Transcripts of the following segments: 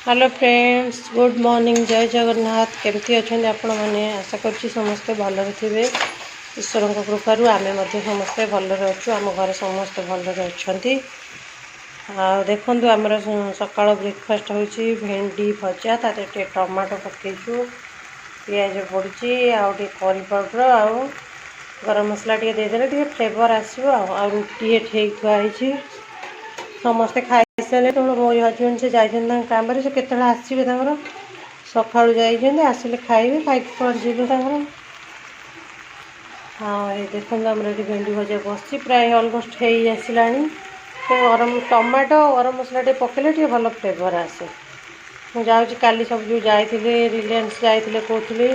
Hello friends, good morning, जय जगन्नाथ। केमती अच्छा आपण मैंने आशा करुँच समस्ते भलरे थे। ईश्वर कृपारू आम समस्ते भलरे अच्छु। आम घर समस्ते भलरे अच्छा। देखु आमर सकाल ब्रेकफास्ट हो भेंडी भजा, ताटे टमाटो पकईचु, पिज पड़ी आउे करी पाउडर आउ गरम मसला टे देदेले फ्लेवर आसो। रुटी ठीक थुआई समस्ते खाई सारे। तेणु मो हजबैंड से जाइए काम से केत आसवे सका आसिले खाइबे खाई जी। हाँ ये देखो आम भेंडी भजा बस प्राय अलमोस्ट हो आसला। गरम टमाटो गरम मसला टे पकड़े भल फ्लेवर आसे। मुझे काली सब जो जाइए रिलायंस जाइए कहते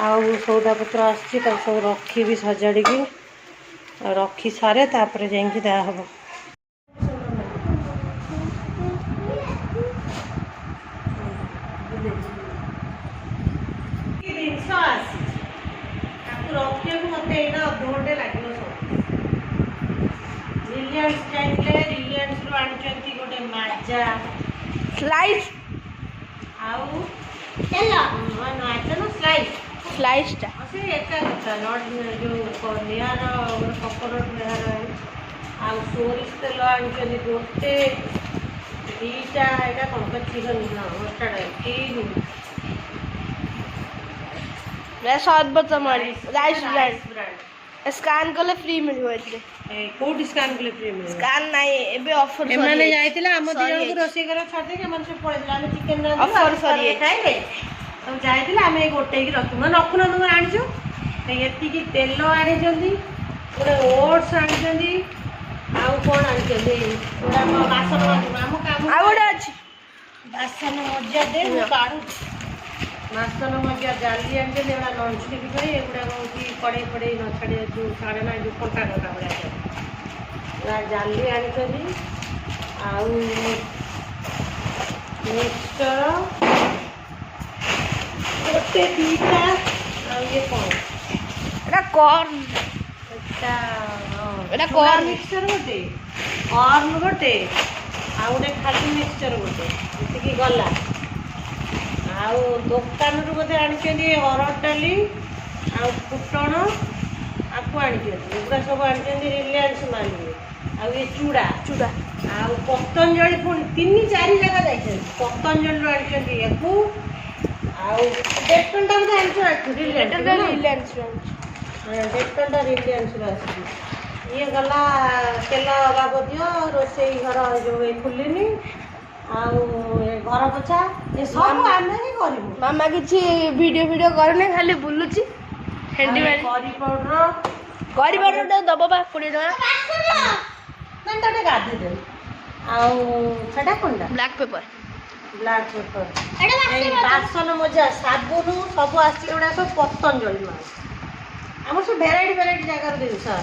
आउ सौदा पत्र आसी सब रखी सजाड़ी रखी सारे तापर जाइए दाहब। रखा मत अधघंटे लगे रिलायंस जाइए रिलायंस रू आनी गोटे माजा स्लाइस आउ माजा ना स्लाइस स्लाइस टा से एका कथा नट जो निहार ककरट निहार आउ सोरिष तेल आनी गोटे दीटा यहाँ कौन चिकन मस्टार्ड तीन सर्बत राइस ब्रांड स्कान कले फ्री मिलबो एतरे कोड स्कान कले फ्री मिले स्कान नाही एबे ऑफर एमाने जाइतिला हम दिजन को रोसे कर छाड़ दे के मन से पळेला हम चिकन रांधु ऑफर सरी खाइले हम जाइतिला हम ए गोटे की रखु न नखु न आनिजो एति की तेल आनी जंदी ओरे ओट्स आनी जंदी आउ कोन आनी जंदी ओरा बासन हम काम आ गोटे अछि बासन मजा दे काढू बासन मजा जाली आनी एड़ा नॉनस्टिक करी एगुड़ा होती कड़े पड़े न छाड़ी जो छाड़े ना जो कंटा कंटा भाया जाली आनी आउ मिक्सचर गोटे दीटा आ ये कौन एटा कॉर्न एटा कॉर्न मिक्सचर गोटे कॉर्न गोटे आ गोटे खाली मिक्सचर गोटे एतिकी गला आउ दुकान रू बोधे आनी हरड़ डाली आउ फुटण आपको आनी सब आनी रिलायंस मानी आउ ये चूड़ा चूड़ा आउ पतंजलि पुणी तीन चार जगह जाइए पतंजलि आनी या आउ डेटन टा बोधे रिलायंस डेटन टा रिलायंस ये गला तेल बाबद रोसे घर जो खुलनी आउ घर पोछा ये सब आमे ही करू। मामा किछि वीडियो करने खाली बुलुची हेंडी मारी करी पाउडर दबो बा 20 टका नन तटे गाधी दे आउ छटा कोनडा ब्लैक पेपर ए बासन मजा साबुन सब आसी उडा सब पतंजलि मास हमर सब वेराइटी जगह रे दिनसा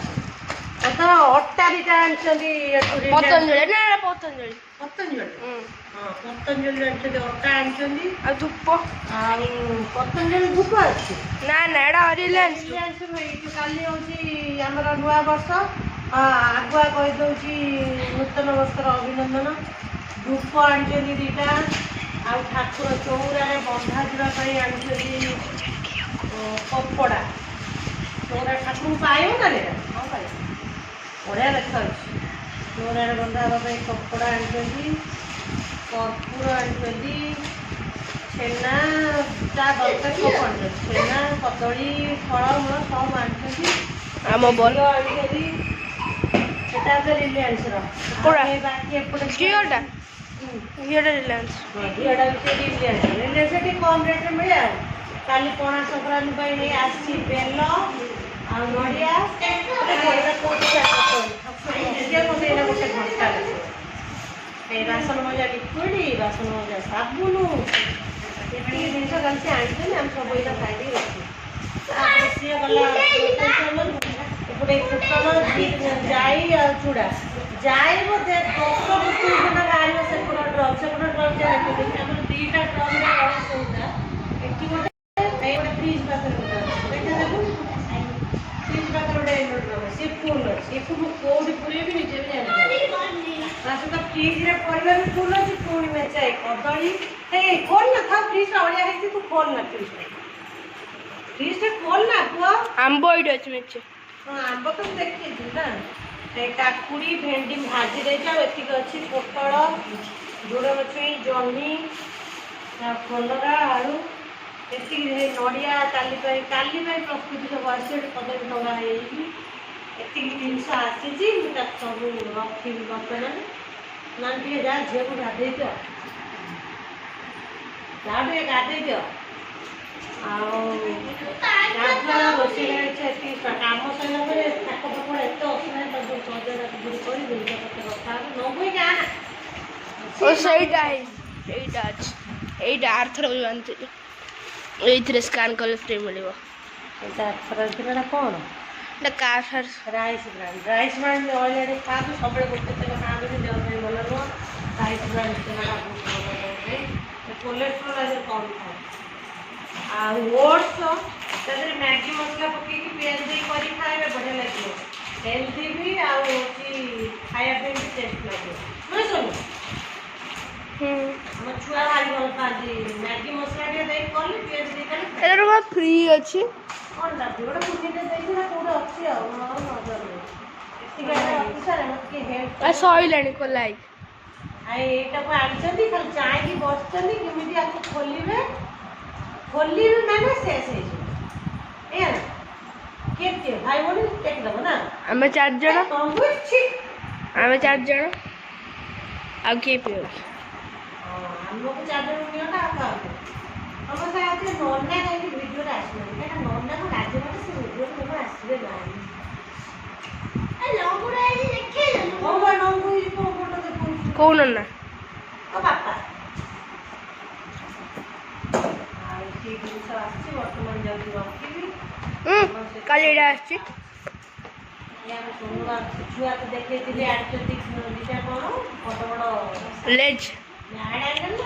अता अट्टा दिटा आनछंदी पतंजलि ना पतंजलि हाँ पतंजलि आनछंदी अट्टा आनछंदी आ धूप आ पतंजलि धूप अछि ना एडा रिलायंस काली होची हमर नुआ वर्ष आगुआ कहि दउची नूतन वर्षर अभिनंदन धूप आनछंदी दीटा आ ठाकुर चौरा रे बंधा दिबा पई आनछंदी कपड़ा चौरा ठाकुर पायो ना रे हां पायो बढ़िया देखा चौरा रे बंधा पई कपड़ा आनछंदी कर्पूर आनछंदी छेना ता दरकार सब आनछंदी छेना कदली फल मूल सब आनछंदी आम बल आनछंदी एटा तो रिलायंस रो कोड़ा बाकी एपटे जियोटा रिलायंस एटा भी रिलायंस टी कम रेट रे मिले काली पणा संक्रांति पई नहीं आसी बेल आ नडिया एटा कोटी ये मते एटा गोटे घंटा ए राशन मजा लिक्विड राशन मजा साबुन ये जिनस गल से आनी हम सब इला खाई रखी सी गला एपटे फुटण जाई आ चूड़ा जाई बोधे 10 बस्तु ना गाड़ी से पूरा ड्रम जा रखी हमर दीटा ड्रम रे और सौदा एठी गोटे ए फ्रिज पाकर देखा देखो फ्रिज पाकर गोटे ड्रम से फुल से कोड पूरे भी नीचे भी जाने राशन का फ्रिज रे परिवार फुल अछि पूरी में चाय कदली खोल ना था फ्रिज अड़िया है तू खोल ना फ्रिज खोल ना पुआ आंब एट अच्छे मेचे आंब तो देखी ना काकुड़ी भेंडी भाजी देजा एतिक अच्छी पोटल झुड़ंग छुई जह्नी कलरा आलू एति नड़िया काली प्रस्तुति सब आसी कदली टंगा एति जिनस आसी सब रखी बर्तमान ना टे जा झील को गाधे दियो जा टे गाधे दियो गाधुआ रोषे कम सर ठाक पाक एत असुविधा सजा कर नबुई जा ओ सहीटा है एटा अच्छे एटा आर्थर जानते एइथरे स्कैन कले फ्री मिलिबो एटा फरक कौन राइस राइस ब्रांड ऑलरेडी खा सब गोटे तेल खाते देह में भल नुह राइस ब्रांड तेल कोलेस्ट्रोल आज कम खाए ओट्स मैगी मसला पकई पिज दे खाए बढ़िया लगे हेल्थी भी खायापी भी टेस्ट लगे नुह सुन आम छुआ भारी भल पाती मैगी मसला टे कले पिज दे एटा फ्री अच्छी अंडा गोटे पुनीटे देखिए कौटे अच्छी नजर नहीं हेल्प सईलाणी कोलाई এইটা আনছেন খালি চাইকি বসছেন কেমিটি আপনি খোলিবে মানে শেষ হয়ে যাবে এ কেতে ভাই বোন টেক দেব না আমি 4 জন কম বুঝছি আমি 4 জন আর কে পিও আমକୁ 4 জন নিও না আপা আমার সাথে নন্না কাইকি ভিডিওটা আসবে এটা নন্না কো রাজি মতে সে ভিডিও তো আসবে না এ লঙ্গুরা এই দেখে ও নঙ্গু এই ফটো দেখুন कौन ना ओ बापा आई ठीक जिनस आछि वर्तमान जल्दी रखिबी कालीडा आछि या सोनुवा छुआ तो देखे दिले आडचती दिटा कोन बड़ बड़ लेज नाड एंगल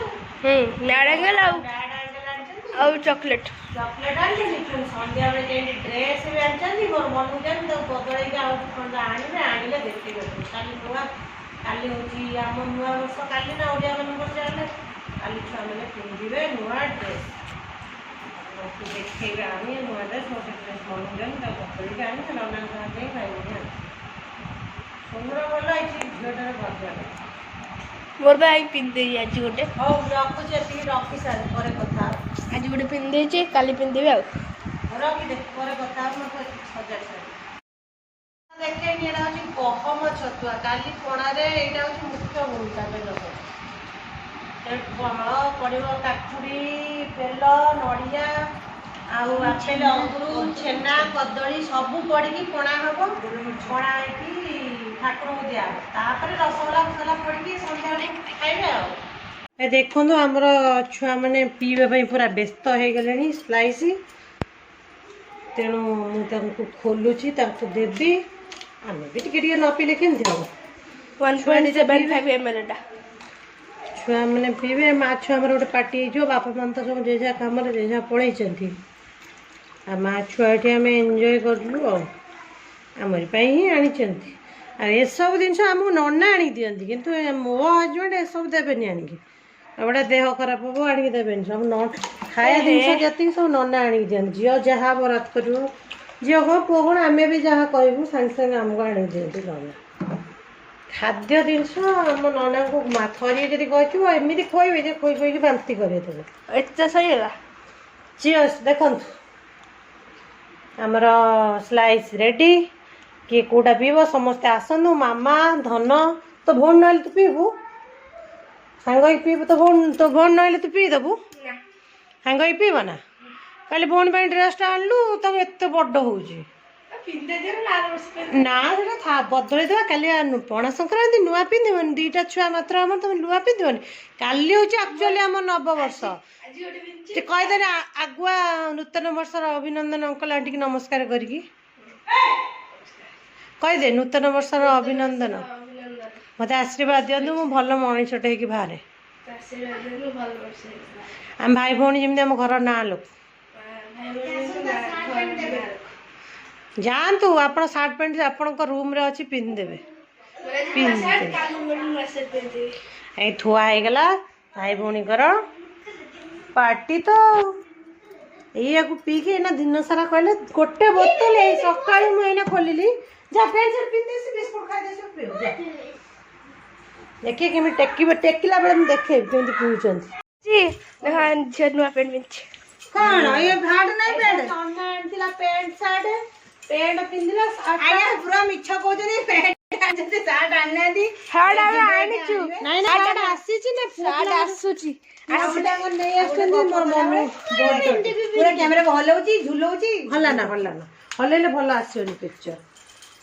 नारंगल आउ चॉकलेट आनछे निकुन संध्या बेले जेंटी ड्रेस भी आनछे मोर मन जन तो बदलाई के आउ खंडा आनिले देखिबे काली नुआ काली हूँ आम नुआ वर्ष काली ना ओडिया मान चले काली छुआ मैंने पिंधे नुआ ड्रेस देखे आनी नुआ ड्रेस मोटे ड्रेस मन पकड़ी आनी से नना खाई सुंदर भल झीटार भजा मोर भाई पिंधे आज गोटे हौ रखुची एति रखी सारी पर कथा आज गोटे पिंधे काली पिंधे रखी देख पर कथा मत सजा सारी देखे एटा हूँ गहम छतुआ काली पणारे यहाँ हूँ मुख्य भूमिका गहम पड़ो काकुड़ी बेल नड़िया आपेल अंगुर छेना कदली सब पड़ी पणा हम पणा ठाकुर को दिया रसगोला फसला पड़ी सन्ध्या खाइबे देखो आमर छुआ मैंने पीवा पूरा व्यस्त हो गले स्लाइस तेणु मुझे खोलुची देवी आम भी टे न पीले केमती हम 1.75 ml छुआ मैंने पीबे माँ छुआ गोटे पार्टी हो बापा मान तो सब जेजा कम जेजा पलैंती आ माँ छुआ ये आम एंजय करूँ आमरी ही आनी ये सब जिन आमको नना आनी दिखती कितु मो हजबैंड ये सब देवे आणिकी गोटे देह खराब हम आणिकी देवे सब न खाया जिन जी सब नना आनी दिखती झील जहाँ बरात कर झील कौन पुओ कौन आम भी जहाँ कहूँ सागे सागे आमको आनी दिखती नना खाद्य जिनस आम नना को थरी जब कहूँ एमती खोबे जे खोई खोई बांति कर सहीगला चियर्स देखु आमर स्लाइस रेडी किए कौटा पीब समस्ते आसतु मामा धन तो भौण ना तू पीबू सांग पीबू तो भौण ना तू पीदेबू सांग पीब ना कल भौण ड्रेसटा आणलु तक एत बड़ हो ना था बदल देवा कल पणा संक्रांति नुआ पिंधन दीटा छुआ मात्र आम तुम नुआ पिंधन काली हूँ एक्चुअली आम नववर्ष कहीदे आगुआ नूतन वर्षर अभिनंदन अंकल आंटी की नमस्कार करके कहीदे नूतन वर्षर अभिनंदन मत आशीर्वाद दिखाँ मु भल मनीषटे हो बाहर आम भाई भौणी जमी आम घर ना लोक जातु आप सार्ट पैंट आपण रूम रे अच्छी पिंधिदेवे थुआ गला भाई भौणीकर पार्टी तो या पीके ना दिन सारा कहले गोटे बोतल ए सकाळ मुझे खोलिली जा पैंट शर्ट पिंधे से बिस्कुट खा दे सब पियो जा देखिए कि टेकिला बेले मैं देखे केमती पिउचंती जी देखा झियो नुआ पेंट पिंच कौन ये भाड़ नहीं पेंट सोना आंटिला पेंट शर्ट पेंट पिंदिला आया पूरा मिच्छा को जनी पेंट आंजते शर्ट आन्ने दी शर्ट आवे आनी छु नहीं ना शर्ट आसी छि ने शर्ट आसुची आसुडांग नहीं आछन मोर मम्मी पूरा कैमरा को हलौची झुलौची हल्ला ना हलेले भलो आसीओनी पिक्चर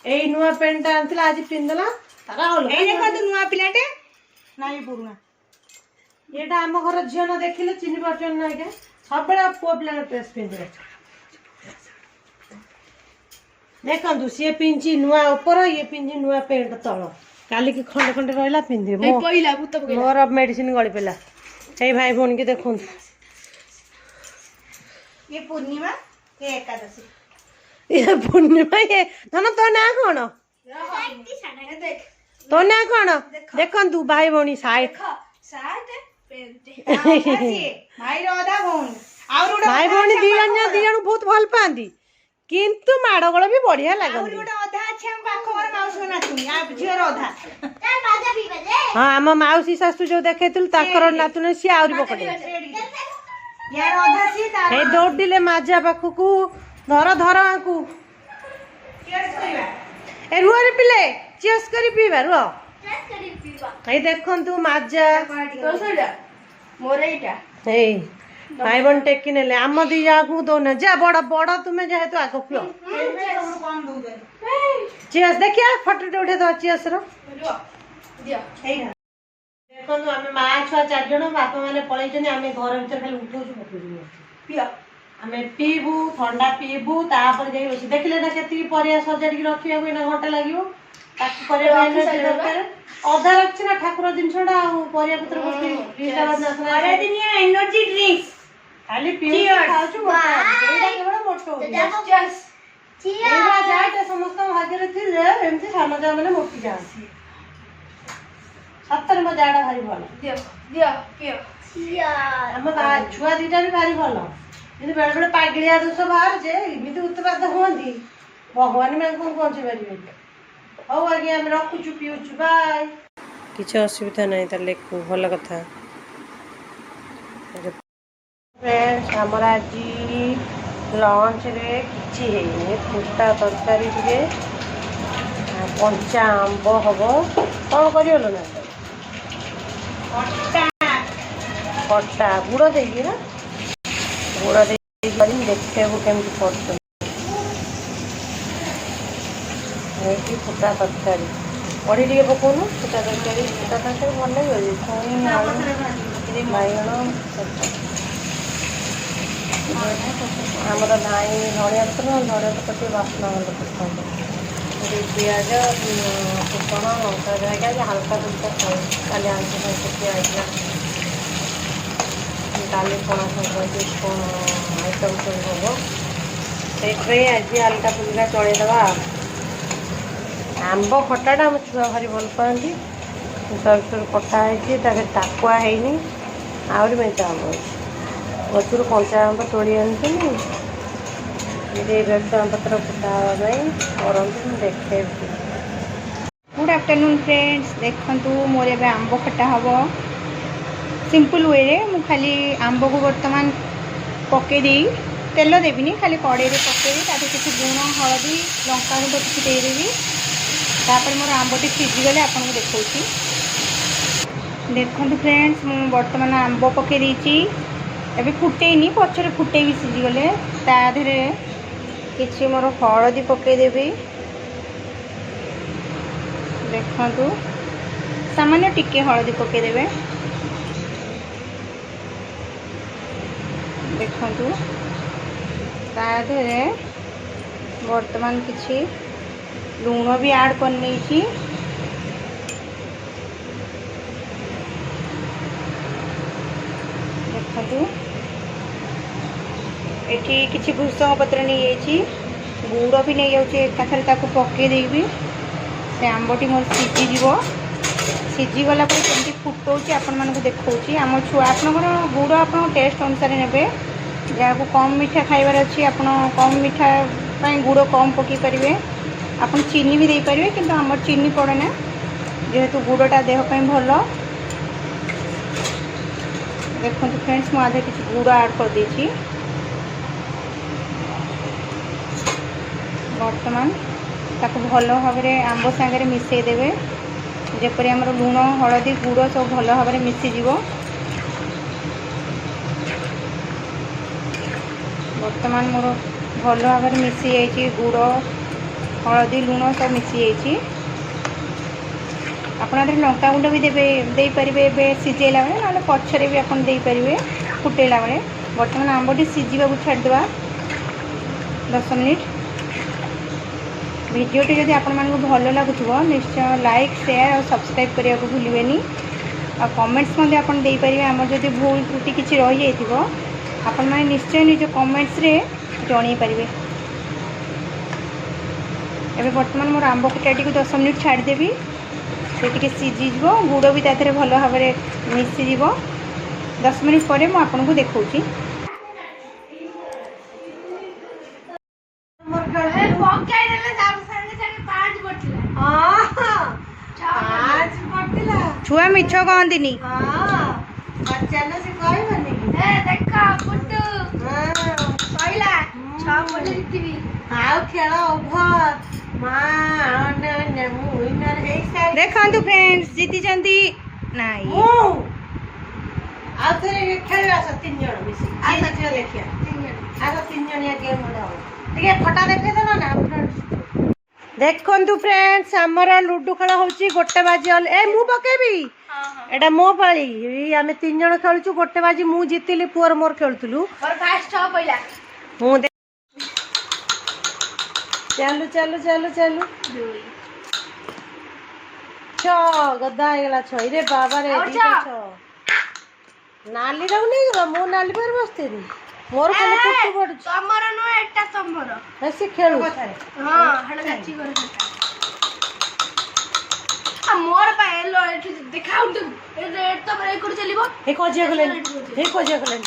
एई नुआ पेंट आंतिला आज पिंदला तारा हल एई देखो तू नुआ पिलाटे नाही पुरुना एटा हम घर झियो न देखिले चिनि परचन ना के सब बेला पुआ पिला ड्रेस पिंदले देखु सी पिंची नुआ ऊपर ये पिंची नुआ पेंट तल काली की खंडे खंडे रहा पिंधे पहिला भूत मोर मेडिसिन गली पड़ा ये भाई भौन की देखु ये पूर्णिमा ये एकादशी ये पूर्णिमा ये धन तो ना कौन तो ना कौन देखु भाई भौणी साइड भाई भौणी दी जन बहुत भल पाती किंतु माड़गोल भी बढ़िया लगती हाँ आम मौसी शाशु जो देखे नातुन सी आहरी बकटे दौड़े माजा पाखक धर धर आंकू ए रुह रे पिले चियर्स करी पीवा रुह ए देखंतु माजा मोर एटा भाई बन टेकी ने आम दी जाकू दौना जा बड़ बड़ तुम्हें जेहेतु आग पियो चियर्स देखिया फोटो उठे दो चियर्स रो देखो आम माँ छुआ 4 जन बापा मैंने पलैन आम घर भर खाली उठौ आम पीबू ठंडा पीबू तापर जाई बसी देखले ना केती परिया सजाड़ी रखिया को घंटा लागिवो ताकू करे अधा रखछि ना ठाकुर जिनसडा परिया पत्र एनर्जी ड्रिंक्स खाली पियो खाउछु एटा केवल मोटो एटा जायटा समस्त भाग्य थिले एमती सानो जा माने मोटी जा सत्तर में जाड़ा भारी भल दियो दियो पियो हम छुआ दीटा भी भारी भल बेले बेले पागलिया दोष बाहर जे एमती उत्पाद हुअती भगवान में पहुंची पारे हौ आज्ञा आम रखुचु पीउचु बाय किसी असुविधा नहीं ताले भल कथा फ्रेंड्स आमर आज लंच रे किछि हेनी फुटा तरकारी टिके कंचा आंब हम कौन कर ना खटा गुड़ देगी ना गुड़ देखते केमती कर फुटा तरकारी बड़ी टे पकाउनु फुटा तरकारी भल लगे छुई आलू बैगण आमर नाई धनिया पत्र धनिया पत्र टे बास्ना पसंद पिज फुटण लंका जगह हाल्का फुल्का खाए काली आंटी खाई आईला काली पणा संक्रांति कौन आइटम सब हम से आज हाल्का फुल्का चलईदवा आंब खटाटा आम छुआ भारी भल पाती सर सर कटा है टाकुआ है आहरी मेचा आंब अच्छे गचर कंचा आंब तोड़ी आनी आम पत्र फुटा करते देखे गुड आफ्टरनून फ्रेंड्स देखंतु मोर एबे आंब खटा हम सिंपल वे रे मु खाली आंब को वर्तमान पके दी तेल देविनी खाली कड़े पकेदी ताकि किसी लुण हलदी लंका गुंड किसी देदेवी तापर मोर आंबटी सीझीगले आपको देखा देखो फ्रेंड्स मु बर्तमान आंब पके देती एबे फुटेनी पछरे फुटे भी सीझीगले ताधरे किसी मोर हलदी पकेदेवी देखु सामान्य टिके हलदी पकेदेवे देखु ताधरे वर्तमान किसी लुण भी ऐड कर नहीं देखु एठी किसी भूसंग पत्र नहीं जाइए गुड़ भी नहीं जाऊँगी एकाथरे पकईदेवी से आंबटी मोर सीझीज सीझीगला केमती फुटाऊँ आपण देखा आम छुआ आपंकर गुड़ आप टेस्ट अनुसार ने जहाँ कम मीठा खाइबार अच्छी आप कम मीठा गुड़ कम पकई पारे आप चीनी भी दे पारे कि आम चीनी पड़े ना जेहेतु गुड़टा देहपाई भल देखो फ्रेंड्स मुझे किसी गुड़ ऐड कर देछि बर्तमान ताको भल भाव में आंब सांगे मिसई देवे जेपरी आमर लुण हलदी गुड़ सब भल भाव में मिसीज बर्तमान मोर भल भाव में मिसी जाइए गुड़ हलदी लुण सब मिसी जाइए आप लंका गुंड भी दे पारे सीझेला बेले ना पछरे भी आप पारे फुटेला बेले बर्तमान आंबटी सीझा छाड़देवा 10 मिनिट वीडियोटी जदि आपको भल लगुव निश्चय लाइक शेयर और सब्सक्राइब करने को भूलें और कमेंट्स आप पारे आम जब भूल त्रुटि किसी रही जाइए आपण मैंने निश्चय निज कमेंट्स रे जन पारे एवं बर्तमान मोर आंब खटाटी को 10 मिनिट छाड़देवी से सीझी गुड़ भी तादेह भल भाव में मिसीज 10 मिनिट पर मुझे देखा छुआ मिछ कहती देखु फ्रेंड्स जीति नहीं देखु फ्रेंड्स आमर लुडु खेल होची गोटे बाजी ए मु पकेबी एटा मो पाली आमे 3 जण खेलुछु गोटे बाजी मु जितिली पुअर मोर खेलुतलु और फास्ट छ पहिला मु चलु चलु चलु चलु छ गदा आइगला छ रे बाबा रे दीटा छ नाली रहू नहीं मो नाली पर बसतेरी मोर खाली पुट्टू पड़छ तमर नो एटा तमर ऐसे खेलु हां हण गाची कर आ मोर पाए लो एठी देखाउ रेड तो ब्रेक कर चलीबो हे कोजिया गलन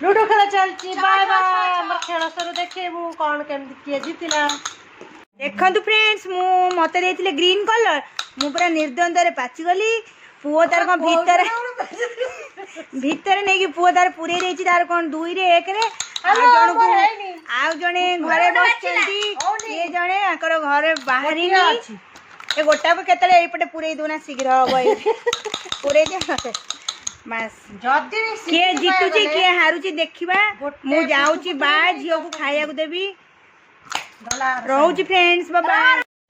लूडो खेला चलची बाय बाय हमर खेल सरो देखे मु कोन केम किए जीतिला देखु फ्रेंड्स मत देते ग्रीन कलर मु पूरा निर्द्वंद पाची गली पुओ तार कौन भीतर नहीं पुओ तार पूरे रही तार कौन 2 रे 1 रे आउ जने घरे बसचंती ये जने आकर घर बाहर ए गोटा को केतले एपटे पूरे दोना शीघ्र हबो पूरे जे बस जदी के जीतुची के हारुची देखिबा मु जाउची बा झियो को खाइया को देबी रोज फ्रेंड्स बाबा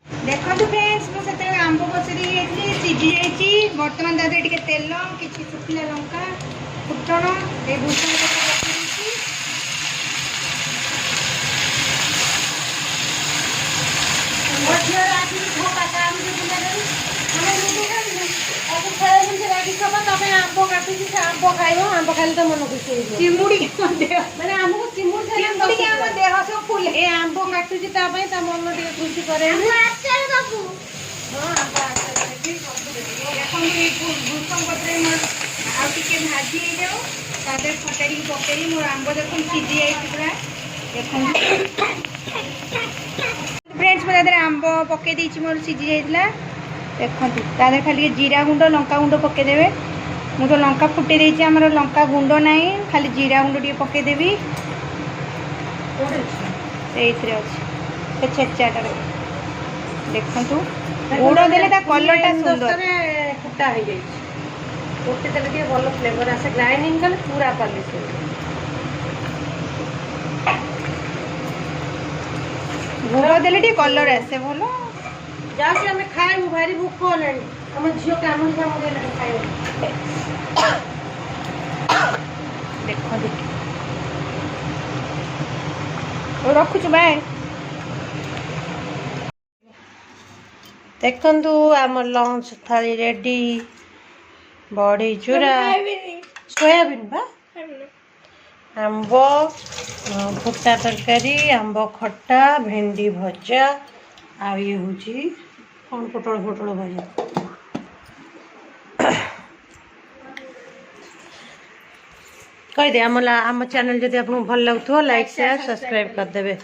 देखो फ्रेंड्स मु सेते आंब बसरी एथि सीझी जाइची वर्तमान दादे टिके तेल किछि सुखिला लंका फुटण ए भूषण को बसरी छि मध्य राति धोका काम जे बुला दे हम लुडु खेलु अब खेल जे राति सब तमे आंब काटि छि आंब खाइबो आंब खाइले त मन खुशी होइबो चिमुडी के देह माने हमको चिमुडी खाइले चिमुडी के हम देह सब फुल ए आंब काटि छि ता पई त मन टिके खुशी करे हम आचल बाबू हां आंब आचल देखि এখন এই ভূষণ পত্রে মোর আর টিকে ভাজি হয়ে যাও তাদের ফটারি পকেরি মোর আম্ব যখন সিঝি যাইছি পুরা দেখুন फ्रेंड्स मैं तादेह आंब पकई देछि मोर सीझी जाइतिला देखंतु तादेह खाली जीरा गुंड लंका गुंड पकईदेवे मु तो लंका फुटे देछि हमर लंका गुंड नाही खाली जीरा गुंड टिके पकई देबी एइथरे अछि से छेचाटा देखंतु गुड़ देले ता कलरटा सुंदर फुटा हो जाइए गोटे देले के भल फ्लेवर आसे ग्राइंडिंग कले पूरा पालिश गुड़ देले टी कलर आसे भलो जा से हमें खाए मु भारी भूख होलेनी हम झियो कामन काम देले खाए देखो देख ओ रखु छु बाय देखंतु आम लंच थाली रेडी बड़ी चूरा सोयाबीन बा आंब फुटा तरकारी आंब खट्टा भेंडी भजा आ ये हूँ कौन पोटल फोटल भजा कहीदे आम चैनल जब आपको भल लगुव लाइक शेयर सब्सक्राइब करदे।